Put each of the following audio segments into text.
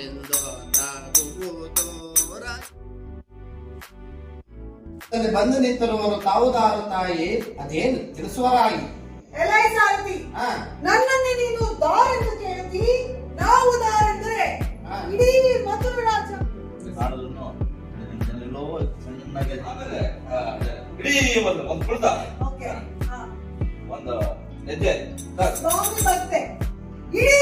ಎಂದು ನಗುವುದು ಬಂದು ನಿಂತಿರುವರು ತಾವುದಾರು ತಾಯಿ ಅದೇನು ತಿಳಿಸುವರಾಗಿ. ಎಲೈ ಸಾರಥಿ, ನನ್ನನ್ನೇ ನೀನು ದಾರೆಂದು ಕೇಳುತ್ತಿ. ನಾವು ದಾರೆಂದ್ರೆ ಇಡೀ ಮಧುರ ರಾಜ. ಇಡೀ ಒಂದು ಕುಳಿತ ಒಂದು ಹೆಜ್ಜೆ ಸ್ವಾಮಿ ಭಕ್ತೆ, ಇಡೀ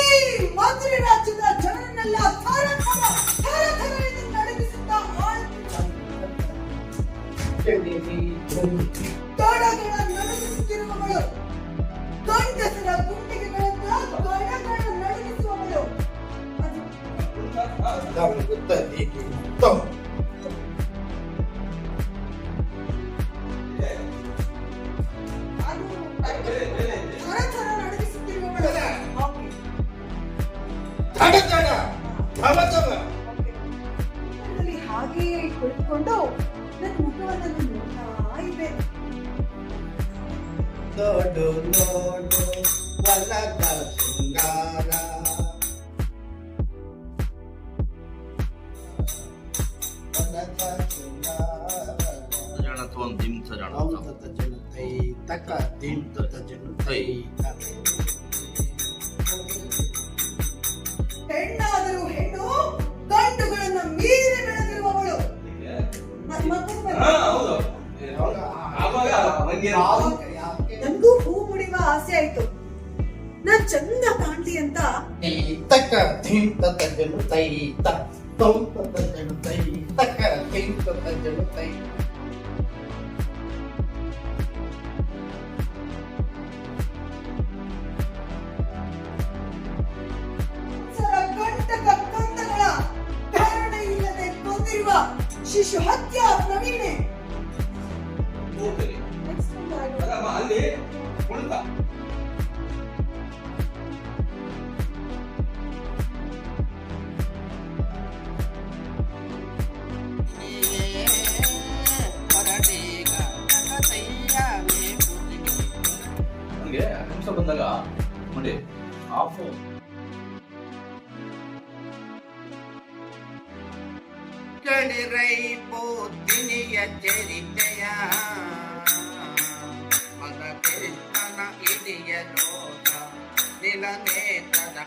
ಮಧುರ ರಾಜ್ಯದ ಜನರನ್ನೆಲ್ಲ ಥರ ಥರ ಥರ ಥರ ಎಂದು ನಡುಗಿಸುತ್ತಾ ತೊಡಗಳ ನಡುಗಿಸುತ್ತಿರುವವಳು, ಗಂಡಸರ ಗುಂಡಿಗೆಗಳನ್ನ ತೊಡಗಳ ನಡುಗಿಸುವವಳು. ಹಾಗೆಯೇ ಕುಳಿತುಕೊಂಡು ನನ್ನ ಮುಖವನ್ನು ನೋಡ್ತಾ ಇದ್ದೆ. ನೋಡು ನೋಡು ವಲದ ಶೃಂಗಾರ, ವಲದ ಶೃಂಗಾರ. ಸಜಾಣತ್ವಂ ದಿಂ ಸಜಾಣತ್ವಂ ತೈ ತಕ ದಿಂ ತಜನು ತೈ. ಹೆಣ್ಣಾದರೂ ಹೆಣ್ಣು, ಗಂಡುಗಳನ್ನ ಮೀರಿ ಬೆಳೆದಿರುವವಳು. ನನಗೂ ಹೂ ಮುಡಿಯುವ ಆಸೆ ಆಯ್ತು. ನಾನ್ ಚಂದ ಕಾಣ್ತಿ ಅಂತ ತಕ ದಿಂ ತಜನು ತೈ ತಂ ತಜನು ತೈ ತಕ ದಿಂ ತಜನು ತೈ. ಗಂಟಕ ಕಂದಗಳ ಧಾರಣೆ ಇಲ್ಲದೆ ಕೊಂದಿರುವ ಶಿಶು ಹತ್ಯಾ ಪ್ರವೀಣೆ. ಅಲ್ಲಿ ಕುಳಿತ ನನಗೆ ಹಿಂಸ ಬಂದಾಗ ನೋಡಿ ಆಫ್ ಕೇಳಿರೈ ಪೋತಿನಿಯ ಚರಿತೆಯ ಮದ ಕೃಷ್ಣನ ಇಡಿಯ ಲೋಕ ನಿಲನೇತದ